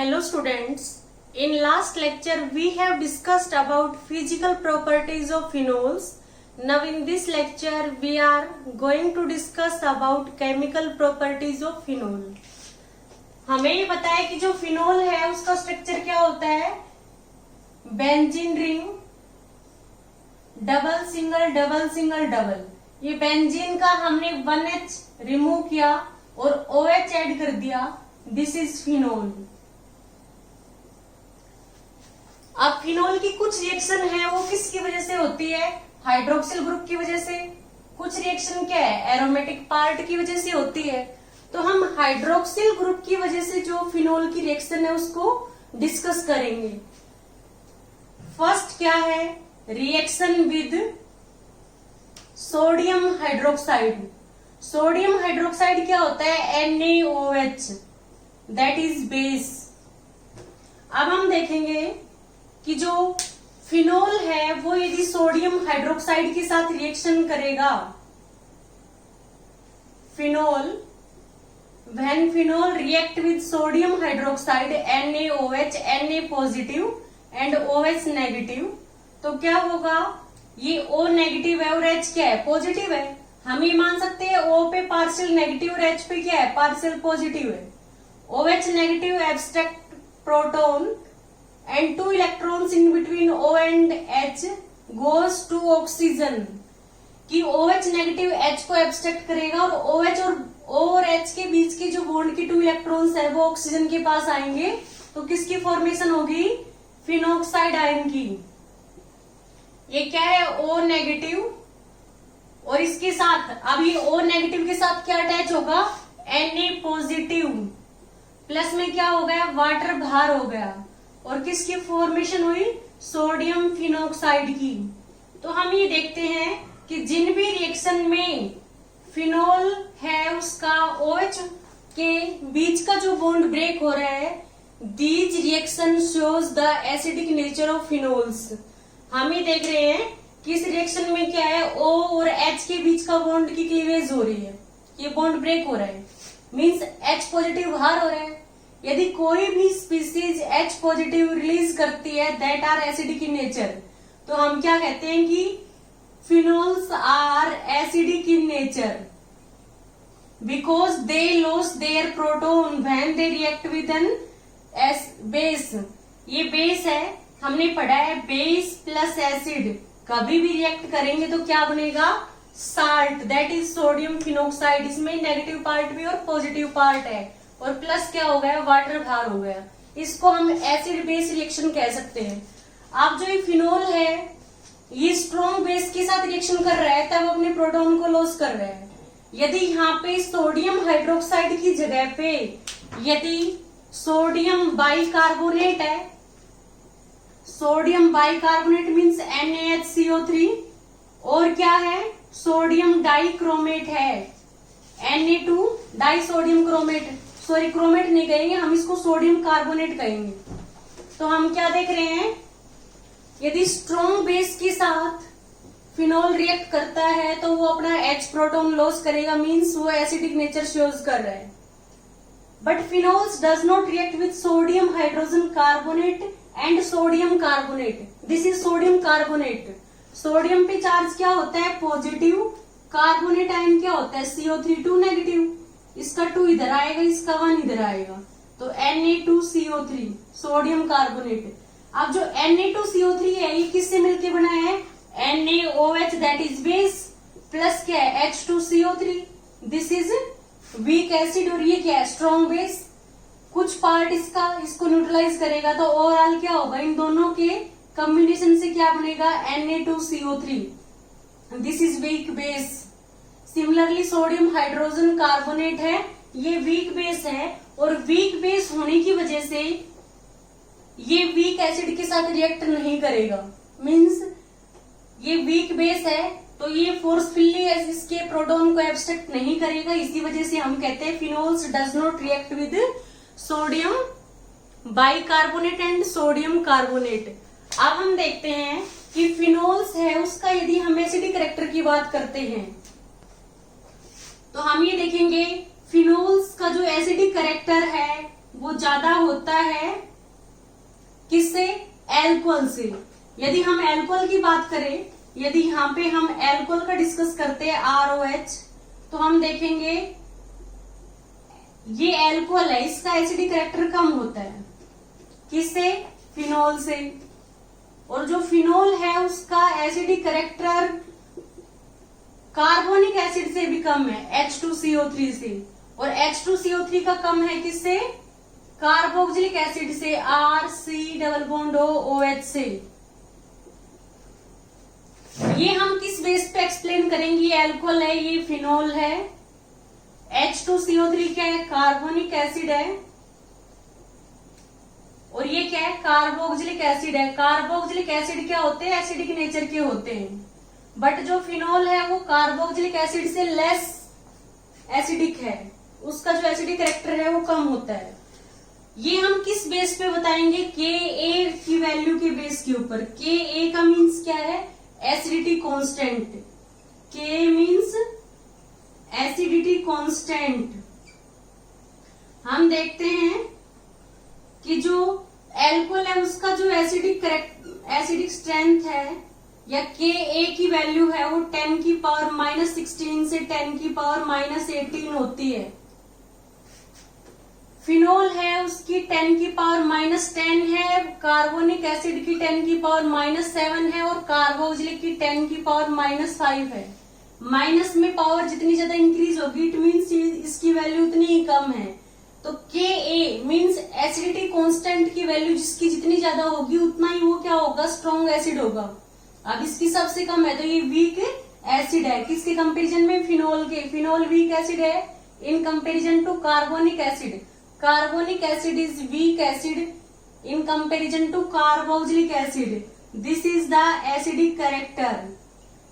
Hello students, in last lecture we have discussed about physical properties of phenols. Now in this lecture we are going to discuss about chemical properties of phenol. हमें ये पता है कि जो phenol है उसका structure क्या होता है, benzene ring, double single double single double. ये बेंजीन का हमने 1H रिमूव किया और OH ऐड कर दिया, दिस इज फिनोल। अब फिनोल की कुछ रिएक्शन है वो किसकी वजह से होती है, हाइड्रोक्सिल ग्रुप की वजह से। कुछ रिएक्शन क्या है, एरोमेटिक पार्ट की वजह से होती है। तो हम हाइड्रोक्सिल ग्रुप की वजह से जो फिनोल की रिएक्शन है उसको डिस्कस करेंगे। फर्स्ट क्या है, reaction with sodium hydroxide. Sodium hydroxide क्या होता है, NaOH, दैट इज बेस। अब हम देखेंगे कि जो फिनोल है वो यदि सोडियम हाइड्रोक्साइड के साथ रिएक्शन करेगा, phenol, when phenol react with sodium hydroxide NaOH, Na positive and OH negative, तो क्या होगा, ये O नेगेटिव है और H क्या है, पॉजिटिव है। हम ये मान सकते हैं O पे पार्शियल नेगेटिव और H पे क्या है, पार्शियल पॉजिटिव है। OH negative abstract proton and 2 electrons in between O and H goes to oxygen, कि OH नेगेटिव H को एब्स्ट्रैक्ट करेगा और OH और O और H के बीच की जो बॉन्ड की 2 इलेक्ट्रॉन्स है वो ऑक्सीजन के पास आएंगे, तो किसकी फॉर्मेशन होगी, फिनोक्साइड आयन की। ये क्या है, O नेगेटिव, और इसके साथ अब ये O नेगेटिव के साथ क्या अटैच होगा, Na पॉजिटिव, प्लस में क्या हो गया, वाटर बाहर हो गया, और किसकी फॉर्मेशन हुई, सोडियम फिनोक्साइड की। तो हम ये देखते हैं कि जिन भी रिएक्शन में फिनोल है उसका OH के बीच का जो बॉन्ड ब्रेक हो रहा है, these reaction shows the acidic nature of phenols. हम ये देख रहे हैं कि इस रिएक्शन में क्या है, O और H के बीच का बॉन्ड की क्लीवेज हो रही है, ये बॉन्ड ब्रेक हो रहा है, मीन्स H पॉजिटिव बाहर हो रहा है। यदि कोई भी स्पीसीज H पॉजिटिव रिलीज करती है that are acidic in nature, तो हम क्या कहते हैं कि phenols are acidic in nature because they lose their proton when they react with an base. ये बेस है, हमने पढ़ा है बेस प्लस एसिड कभी भी रिएक्ट करेंगे तो क्या बनेगा, salt, that is sodium phenoxide. इसमें नेगेटिव पार्ट भी और पॉजिटिव पार्ट है, और प्लस क्या हो गया, वाटर बाहर हो गया। इसको हम एसिड बेस रिएक्शन कह सकते हैं। अब जो ये फिनोल है ये स्ट्रॉन्ग बेस के साथ रिएक्शन कर रहा है तब अपने प्रोटॉन को लॉस कर रहा है। यदि यहाँ पे सोडियम हाइड्रोक्साइड की जगह पे यदि सोडियम बाइकार्बोनेट है, सोडियम बाइकार्बोनेट मीन्स NaHCO3, और क्या है, सोडियम डाइक्रोमेट है, Na2 die sodium chromate, sorry chromate नहीं कहेंगे हम, इसको सोडियम कार्बोनेट कहेंगे। तो हम क्या देख रहे हैं, यदि स्ट्रॉन्ग बेस के साथ फिनोल रिएक्ट करता है तो वो अपना H प्रोटॉन लॉस करेगा, मींस वो एसिडिक नेचर शोज कर रहा है। But phenols does not react with sodium hydrogen carbonate and sodium carbonate, this is sodium carbonate. Sodium पे चार्ज क्या होता है, पॉजिटिव, कार्बोनेट आयन क्या होता है, CO3 2 नेगेटिव, इसका 2 इधर आएगा, इसका 1 इधर आएगा, तो Na2CO3 सोडियम कार्बोनेट। अब जो Na2CO3 है ये किससे मिलके बना है, NaOH that is base, plus क्या है H2CO3, this is weak acid, और ये क्या है, स्ट्रॉन्ग बेस। कुछ पार्ट इसको न्यूट्रलाइज करेगा, तो ओवरऑल क्या होगा, इन दोनों के कॉम्बिनेशन से क्या बनेगा, Na2CO3, this is weak base. Similarly sodium hydrogen carbonate है, ये वीक बेस है, और वीक बेस होने की वजह से ये वीक एसिड के साथ रिएक्ट नहीं करेगा, मींस ये वीक बेस है तो ये फोर्सफुली इसके प्रोटॉन को एब्स्ट्रैक्ट नहीं करेगा। इसी वजह से हम कहते हैं phenols does not react with sodium bicarbonate and sodium carbonate. अब हम देखते हैं कि फिनोल्स है उसका यदि हम एसिडिक कैरेक्टर की बात करते हैं तो हम ये देखेंगे फिनोल्स का जो एसिडिक कैरेक्टर है वो ज्यादा होता है किससे? एल्कोहल से। यदि हम एल्कोहल की बात करें, यदि यहाँ पे हम एल्कोहल का डिस्कस करते हैं ROH, तो हम देखेंगे ये एल्कोहल है, इसका एसिडिक कैरेक्टर कम होता है किससे? फिनोल से। और जो फिनोल है उसका एसिडिक कैरेक्टर कार्बोनिक एसिड से भी कम है, H2CO3 से। और H2CO3 का कम है किससे? कार्बोक्सिलिक एसिड से, RC≡OH से। ये हम किस बेस पे एक्सप्लेन करेंगे? ये एल्कोहल है, ये फिनोल है, H2CO3 क्या है? कार्बोनिक एसिड है, और ये क्या है? कार्बोक्सिलिक एसिड है। कार्बोक्सिलिक एसिड क्या होते हैं? एसिडिक नेचर के होते हैं। बट जो फिनोल है वो कार्बोक्सिलिक एसिड से लेस एसिडिक है, उसका जो एसिडिक कैरेक्टर है वो कम होता है। ये हम किस बेस पे बताएंगे? Ka की वैल्यू के बेस के ऊपर। Ka का मीन्स क्या है? Acidity constant. K means acidity constant. हम देखते हैं कि जो एल्कोहल है उसका जो एसिडिक स्ट्रेंथ है या Ka की वैल्यू है वो 10⁻⁻16 से 10⁻⁻18 होती है। फिनोल है उसकी 10⁻⁻10 है, कार्बोनिक एसिड की 10⁻⁻7 है, और कार्बोक्सिलिक की 10⁻⁻5 है। माइनस में पावर जितनी ज्यादा इंक्रीज होगी इट मीन्स इसकी वैल्यू उतनी ही कम है। तो Ka मीन्स एसिडिटी कांस्टेंट की वैल्यू जिसकी जितनी ज्यादा होगी उतना ही वो क्या होगा? स्ट्रॉन्ग एसिड होगा। अब इसकी सबसे कम है तो ये वीक एसिड है। किसके कंपैरिजन में? फिनोल के। फिनोल वीक एसिड है in comparison to carbonic acid. Carbonic acid is weak acid in comparison to carboxylic acid. This is the acidic character.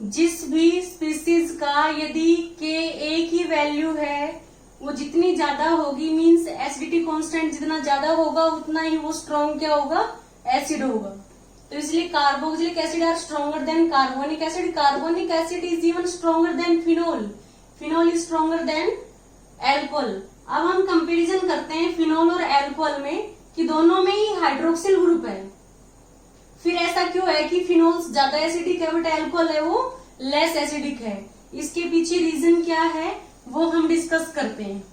जिस भी स्पीसीज का यदि Ka की वैल्यू है वो जितनी ज्यादा होगी मीन्स एसिडिटी कांस्टेंट जितना ज्यादा होगा उतना ही वो स्ट्रॉन्ग क्या होगा? एसिड होगा। तो इसलिए carboxylic acid are stronger than carbonic acid. Carbonic acid is even stronger than phenol. Phenol is stronger than alcohol. अब हम कंपैरिजन करते हैं फिनोल और एल्कोहल में कि दोनों में ही हाइड्रोक्सिल ग्रुप है। फिर ऐसा क्यों है कि फिनोल ज्यादा एसिडिक है बट एल्कोहल है वो लेस एसिडिक है? इसके पीछे रीजन क्या है वो हम डिस्कस करते हैं।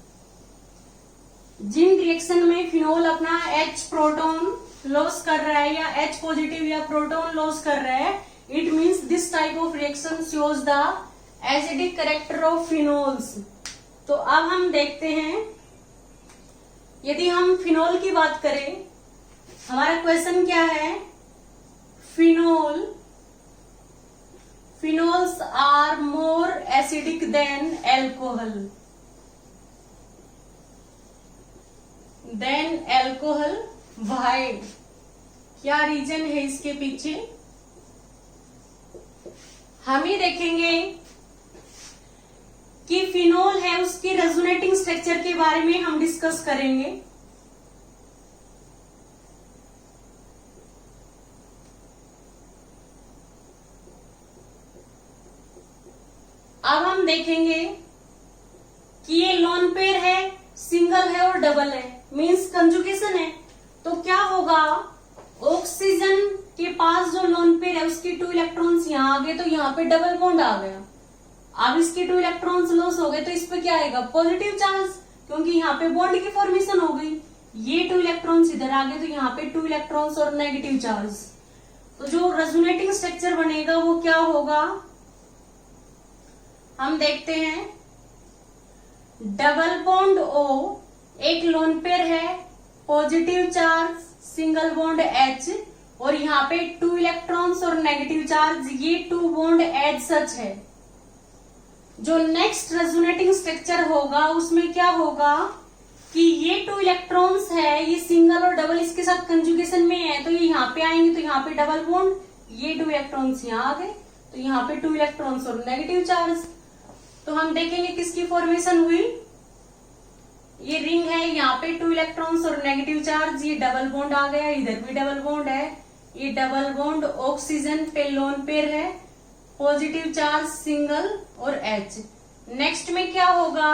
जिन रिएक्शन में फिनोल अपना H प्रोटॉन लॉस कर रहा है या H पॉजिटिव या प्रोटॉन लॉस कर रहा है, it means this type of reaction shows the acidic character of phenols. तो अब हम देखते हैं, यदि हम फिनोल की बात करें, हमारा क्वेश्चन क्या है? Phenols are more acidic than alcohol. Why? क्या रीजन है इसके पीछे? हम ही देखेंगे कि फिनोल है उसके रेजोनेटिंग स्ट्रक्चर के बारे में हम डिस्कस करेंगे। अब हम देखेंगे कि ये लोन पेयर है, सिंगल है और डबल है, मीन्स कंजुगेशन है। तो क्या होगा? ऑक्सीजन के पास जो लोन पेयर है उसके 2 इलेक्ट्रॉन्स यहाँ आ गए तो यहाँ पे डबल बॉन्ड आ गया। अब इसके 2 इलेक्ट्रॉन्स लॉस हो गए तो इस पे क्या आएगा? पॉजिटिव चार्ज, क्योंकि यहाँ पे बॉन्ड की फॉर्मेशन हो गई। ये 2 इलेक्ट्रॉन्स इधर आ गए तो यहाँ पे 2 इलेक्ट्रॉन्स और नेगेटिव चार्ज। तो जो रेजोनेटिंग स्ट्रक्चर बनेगा वो क्या होगा? हम देखते हैं, डबल बॉन्ड O, एक लोन पेयर है, positive charge, single bond H, और यहाँ पे 2 इलेक्ट्रॉन्स और नेगेटिव चार्ज, ये 2 बॉन्ड एज सच है। जो नेक्स्ट रेजोनेटिंग स्ट्रक्चर होगा उसमें क्या होगा कि ये 2 इलेक्ट्रॉन्स है, ये सिंगल और डबल इसके साथ कंजुगेशन में है तो ये यहाँ पे आएंगे तो यहाँ पे डबल बॉन्ड, ये 2 इलेक्ट्रॉन्स यहाँ आ गए तो यहाँ पे 2 इलेक्ट्रॉन्स और नेगेटिव चार्ज। तो हम देखेंगे किसकी फॉर्मेशन हुई? ये रिंग है, यहाँ पे 2 इलेक्ट्रॉन्स और नेगेटिव चार्ज, ये डबल बॉन्ड आ गया, इधर भी डबल बॉन्ड है, ये डबल बॉन्ड ऑक्सीजन पे लोन पेयर है, पॉजिटिव चार्ज सिंगल और H। नेक्स्ट में क्या होगा?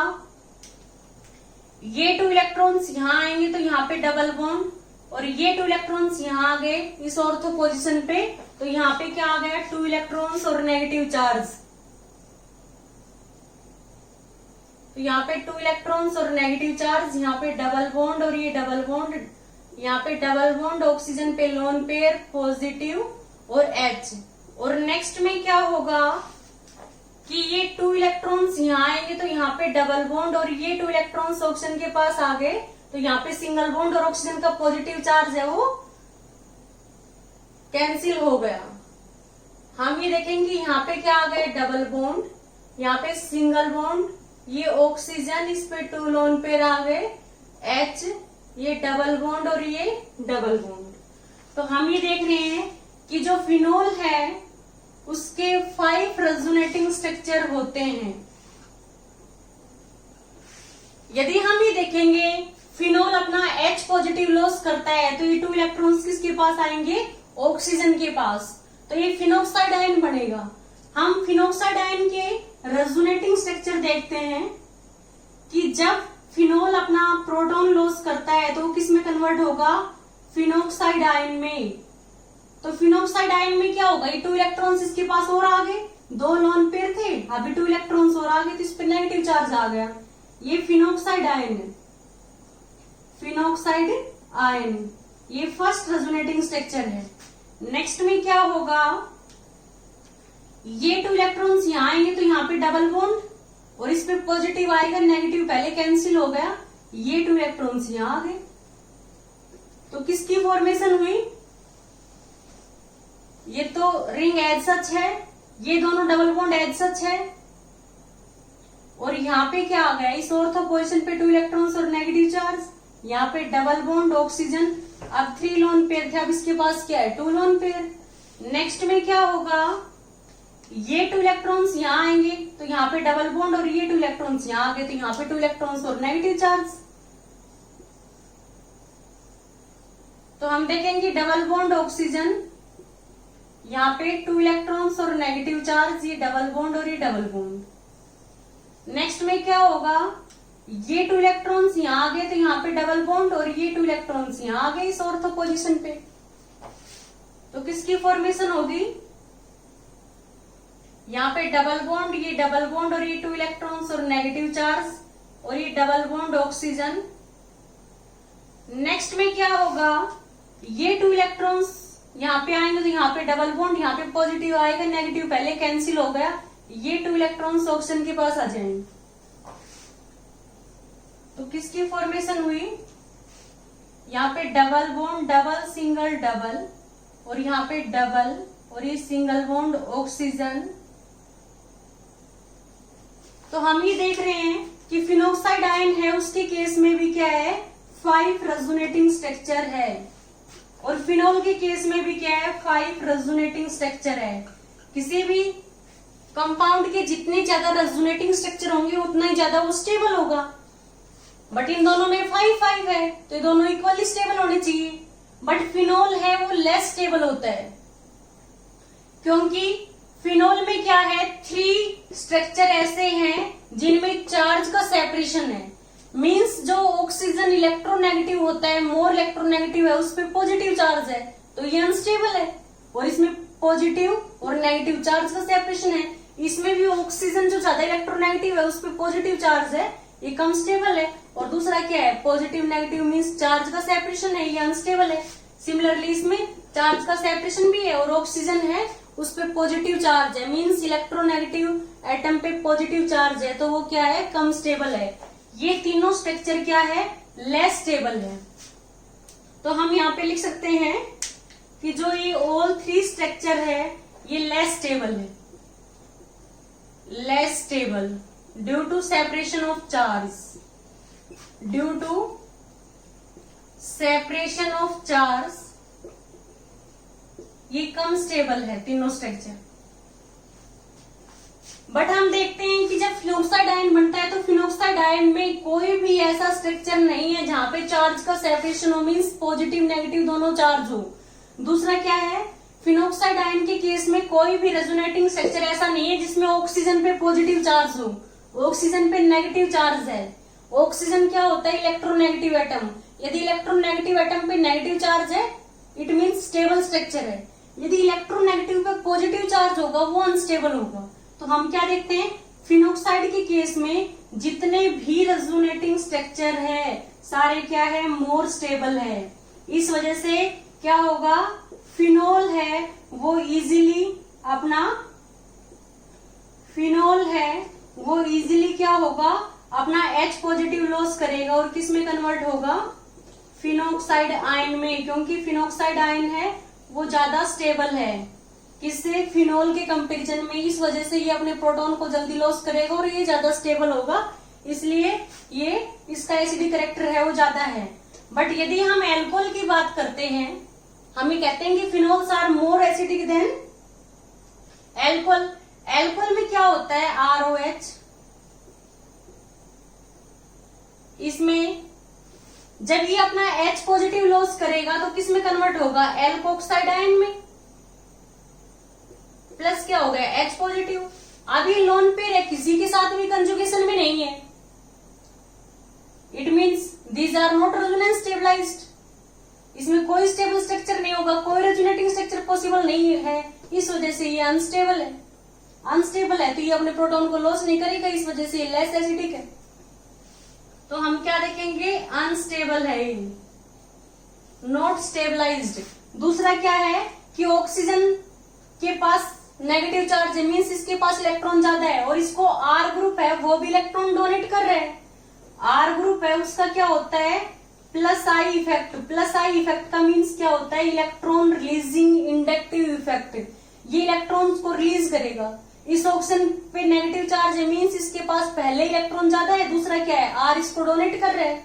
ये 2 इलेक्ट्रॉन्स यहाँ आएंगे तो यहाँ पे डबल बॉन्ड, और ये 2 इलेक्ट्रॉन्स यहाँ आ गए इस ऑर्थो पोजीशन पे, तो यहाँ पे क्या आ गया 2 इलेक्ट्रॉन्स और नेगेटिव चार्ज। तो यहाँ पे 2 इलेक्ट्रॉन्स और नेगेटिव चार्ज, यहाँ पे डबल बॉन्ड और ये डबल बॉन्ड, यहाँ पे डबल बॉन्ड ऑक्सीजन पे लोन पेयर पॉजिटिव और H। और नेक्स्ट में क्या होगा कि ये 2 इलेक्ट्रॉन्स यहाँ आएंगे तो यहाँ पे डबल बॉन्ड, और ये 2 इलेक्ट्रॉन्स ऑक्सीजन के पास आ गए तो यहाँ पे सिंगल बॉन्ड और ऑक्सीजन का पॉजिटिव चार्ज है वो कैंसिल हो गया। हम ये देखेंगे यहाँ पे क्या आ गए डबल बॉन्ड, यहाँ पे सिंगल बॉन्ड, ये ऑक्सीजन, इस पे 2 लोन पेयर आ गए H, ये डबल बॉन्ड और ये डबल बॉन्ड। तो हम ये देख रहे हैं कि जो फिनोल है उसके 5 रेजोनेटिंग स्ट्रक्चर होते हैं। यदि हम ये देखेंगे फिनोल अपना H पॉजिटिव लॉस करता है तो ये 2 इलेक्ट्रॉन्स किसके पास आएंगे, ऑक्सीजन के पास, तो ये फिनोक्साइड आयन बनेगा। हम फिनोक्साइड आयन के रेजोनेटिंग स्ट्रक्चर देखते हैं कि जब फिनोल अपना प्रोटॉन लॉस करता है तो वो किस में कन्वर्ट होगा, फिनोक्साइड आयन में। तो फिनोक्साइड आयन में क्या होगा, ये 2 इलेक्ट्रॉन्स इसके पास और आ गए, 2 लोन पेयर थे, अभी 2 इलेक्ट्रॉन्स और आ गए तो इस पर नेगेटिव चार्ज आ गया, ये फिनोक्साइड आयन है, फिनोक्साइड आयन, ये फर्स्ट रेजोनेटिंग स्ट्रक्चर है। नेक्स्ट में क्या होगा, ये 2 इलेक्ट्रॉन्स यहाँ आएंगे तो यहाँ पे डबल बॉन्ड और इस पे पॉजिटिव आएगा, नेगेटिव पहले कैंसिल हो गया, ये 2 इलेक्ट्रॉन्स यहाँ आ गए तो किसकी फॉर्मेशन हुई, ये तो रिंग एज सच है, ये दोनों डबल बॉन्ड एज सच है, और यहाँ पे क्या आ गया इस ऑर्थो पोजीशन पे 2 इलेक्ट्रॉन्स और नेगेटिव चार्ज, यहाँ पे डबल बॉन्ड ऑक्सीजन, अब 3 लोन पेयर थे, अब इसके पास क्या है 2 लोन पेयर। नेक्स्ट में क्या होगा, ये 2 इलेक्ट्रॉन्स यहाँ आएंगे तो यहाँ पे डबल बॉन्ड, और ये 2 इलेक्ट्रॉन्स यहाँ आ गए तो यहाँ पे 2 इलेक्ट्रॉन्स और नेगेटिव चार्ज। तो हम देखेंगे डबल बॉन्ड ऑक्सीजन, यहाँ पे 2 इलेक्ट्रॉन्स और नेगेटिव चार्ज, ये डबल बॉन्ड और ये डबल बॉन्ड। नेक्स्ट में क्या होगा, ये 2 इलेक्ट्रॉन्स यहाँ आ गए तो यहाँ पे डबल बॉन्ड, और ये 2 इलेक्ट्रॉन्स यहाँ आ गए इस ऑर्थो पोजीशन पे, तो किसकी फॉर्मेशन होगी, यहाँ पे डबल बॉन्ड, ये डबल बॉन्ड और ये 2 इलेक्ट्रॉन्स और नेगेटिव चार्ज, और ये डबल बॉन्ड ऑक्सीजन। नेक्स्ट में क्या होगा, ये 2 इलेक्ट्रॉन्स यहाँ पे आएंगे तो यहाँ पे डबल बॉन्ड, यहाँ पे पॉजिटिव आएगा, नेगेटिव पहले कैंसिल हो गया, ये 2 इलेक्ट्रॉन्स ऑक्सीजन के पास आ जाएंगे तो किसकी फॉर्मेशन हुई, यहाँ पे double bond, double single double, और यहाँ पे डबल और ये सिंगल बॉन्ड ऑक्सीजन। तो हम ये देख रहे हैं कि फिनोक्साइड आयन है उसके केस में भी क्या है 5 रेजोनेटिंग स्ट्रक्चर है, और फिनोल के केस में भी क्या है 5 रेजोनेटिंग स्ट्रक्चर है। किसी भी कंपाउंड के जितने ज्यादा रेजोनेटिंग स्ट्रक्चर होंगे उतना ही ज्यादा वो स्टेबल होगा, बट इन दोनों में 5-5 है तो ये दोनों इक्वली स्टेबल होने चाहिए, बट फिनोल है वो लेस स्टेबल होता है, क्योंकि फिनोल में क्या है 3 स्ट्रक्चर ऐसे हैं जिनमें चार्ज का सेपरेशन है, मींस जो ऑक्सीजन इलेक्ट्रोनेगेटिव होता है, मोर इलेक्ट्रोनेगेटिव है, उस पर पॉजिटिव चार्ज है तो ये अनस्टेबल है, और इसमें पॉजिटिव और नेगेटिव चार्ज का सेपरेशन है। इसमें भी ऑक्सीजन जो ज्यादा इलेक्ट्रोनेगेटिव है उस पर पॉजिटिव चार्ज है, ये कम स्टेबल है, और दूसरा क्या है पॉजिटिव नेगेटिव मींस चार्ज का सेपरेशन है, ये अनस्टेबल है। सिमिलरली इसमें चार्ज का सेपरेशन भी है और ऑक्सीजन है उस पर पॉजिटिव चार्ज है, मींस इलेक्ट्रोनेगेटिव एटम पे पॉजिटिव चार्ज है, तो वो क्या है कम स्टेबल है। ये तीनों स्ट्रक्चर क्या है लेस स्टेबल है। तो हम यहाँ पे लिख सकते हैं कि जो ये ऑल 3 स्ट्रक्चर है ये लेस स्टेबल है, less stable due to separation of charge, due to separation of charge ये कम स्टेबल है तीनों स्ट्रक्चर। बट हम देखते हैं कि जब फिनोक्साइड आयन बनता है तो फिनोक्साइड आयन में कोई भी ऐसा स्ट्रक्चर नहीं है जहां पे चार्ज का सेपरेशन हो, मींस पॉजिटिव नेगेटिव दोनों चार्ज हो। दूसरा क्या है फिनोक्साइड आयन के केस में कोई भी रेजोनेटिंग स्ट्रक्चर ऐसा नहीं है जिसमें ऑक्सीजन पे पॉजिटिव चार्ज हो, ऑक्सीजन पे नेगेटिव चार्ज है, ऑक्सीजन क्या होता है? Electronegative atom. यदि इलेक्ट्रोनेगेटिव एटम पे नेगेटिव चार्ज है, इट मीन्स स्टेबल स्ट्रक्चर है। यदि इलेक्ट्रोनेगेटिव पे पॉजिटिव चार्ज होगा, वो अनस्टेबल होगा। तो हम क्या देखते हैं, फिनॉक्साइड के केस में जितने भी रेजोनेटिंग स्ट्रक्चर है सारे क्या है? मोर स्टेबल है। इस वजह से क्या होगा, फिनोल है वो इजीली क्या होगा, अपना H पॉजिटिव लॉस करेगा और किस में कन्वर्ट होगा? फिनॉक्साइड आयन में, क्योंकि फिनॉक्साइड आयन है वो ज्यादा स्टेबल है किससे? फिनोल के कंपैरिजन में। इस वजह से ये अपने प्रोटॉन को जल्दी लॉस करेगा और ये ज्यादा स्टेबल होगा, इसलिए ये इसका एसिडिक कैरेक्टर है वो ज्यादा है। बट यदि हम एल्कोहल की बात करते हैं, हम ये कहते हैं कि phenols are more acidic than alcohol. Alcohol में क्या होता है? ROH। इसमें जब ये अपना H पॉजिटिव लॉस करेगा तो किस में कन्वर्ट होगा? एल्कोक्साइड आयन में। प्लस क्या हो गया? H positive. अभी लोन पेयर है, किसी के साथ भी कंजुगेशन में नहीं है। It means these are not resonance stabilized. इसमें कोई स्टेबल स्ट्रक्चर नहीं होगा, कोई रेजोनेटिंग स्ट्रक्चर पॉसिबल नहीं है। इस वजह से ये अनस्टेबल है। अनस्टेबल है तो ये अपने प्रोटॉन को लॉस नहीं करेगा, इस वजह से ये लेस एसिडिक है। तो हम क्या देखेंगे? अनस्टेबल है, नॉट स्टेबलाइज्ड। दूसरा क्या है कि ऑक्सीजन के पास नेगेटिव चार्ज है, मीन्स इसके पास इलेक्ट्रॉन ज्यादा है, और इसको R ग्रुप है वो भी इलेक्ट्रॉन डोनेट कर रहे हैं। R ग्रुप है उसका क्या होता है? Plus I effect. Plus I effect का मीन्स क्या होता है? Electron releasing inductive effect. ये इलेक्ट्रॉन्स को रिलीज करेगा। इस ऑक्सीजन पे नेगेटिव चार्ज है, मीन्स इसके पास पहले इलेक्ट्रॉन ज्यादा है, दूसरा क्या है? R इसको डोनेट कर रहा है,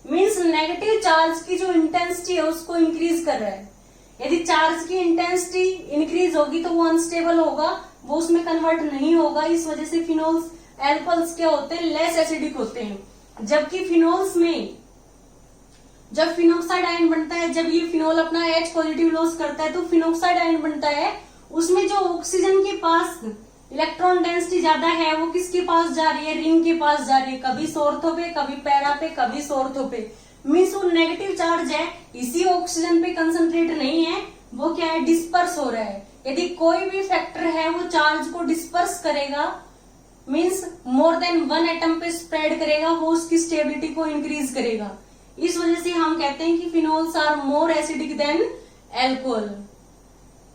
मीन्स नेगेटिव चार्ज की जो इंटेंसिटी है उसको इंक्रीज कर रहा है। यदि चार्ज की इंटेंसिटी इंक्रीज होगी तो वो अनस्टेबल होगा, वो उसमें कन्वर्ट नहीं होगा। इस वजह से फिनोल्स, एल्कोहल्स क्या होते हैं? लेस एसिडिक होते हैं। जबकि फिनोल्स में जब फिनॉक्साइड आयन बनता है, जब ये फिनोल अपना H पॉजिटिव लॉस करता है तो फिनॉक्साइड आयन बनता है। उसमें जो ऑक्सीजन के पास इलेक्ट्रॉन डेंसिटी ज्यादा है वो किसके पास जा रही है? रिंग के पास जा रही है, कभी सोर्थो पे, कभी पैरा पे, कभी सोर्थो पे। मीन्स वो नेगेटिव चार्ज है इसी ऑक्सीजन पे कंसंट्रेट नहीं है, वो क्या है? डिस्पर्स हो रहा है। यदि कोई भी फैक्टर है वो चार्ज को डिस्पर्स करेगा, means more than one atom पे स्प्रेड करेगा, वो उसकी स्टेबिलिटी को इंक्रीज करेगा। इस वजह से हम कहते हैं कि phenols are more acidic than alcohol.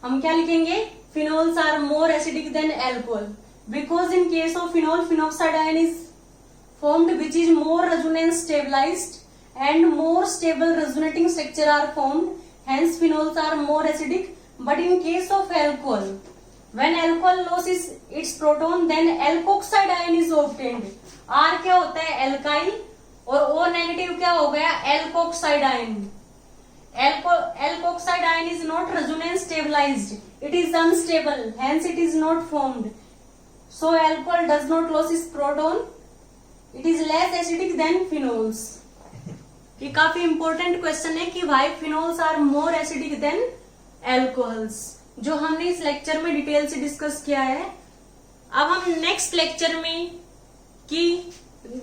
हम क्या लिखेंगे? Phenols are more acidic than alcohol because in case of phenol, phenoxide ion is formed which is more resonance stabilized and more stable resonating structure are formed, hence phenols are more acidic. But in case of alcohol, when alcohol loses its proton then alkoxide ion is obtained. R क्या होता है? Alkyl, और O negative क्या हो गया? Alkoxide ion. Alkoxide ion is not resonance stabilized, it is unstable, hence it is not formed. So alcohol does not lose its proton, it is less acidic than phenols. ये काफी important question है कि भाई phenols are more acidic than alcohols, जो हमने इस lecture में detail से डिस्कस किया है। अब हम नेक्स्ट लेक्चर में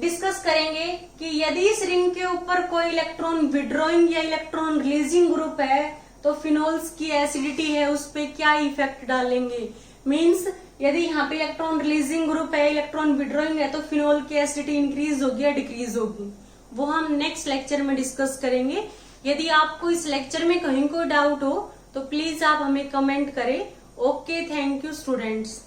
डिस्कस करेंगे कि यदि इस रिंग के ऊपर कोई इलेक्ट्रॉन विड्रॉइंग या इलेक्ट्रॉन रिलीजिंग ग्रुप है तो फिनोल्स की एसिडिटी है उस पर क्या इफेक्ट डालेंगे। मीन्स यदि यहाँ पे इलेक्ट्रॉन रिलीजिंग ग्रुप है, इलेक्ट्रॉन विड्रॉइंग है, तो फिनोल की एसिडिटी इंक्रीज होगी या डिक्रीज होगी, वो हम नेक्स्ट लेक्चर में डिस्कस करेंगे। यदि आपको इस लेक्चर में कहीं कोई डाउट हो तो प्लीज आप हमें कमेंट करें। Okay, thank you students.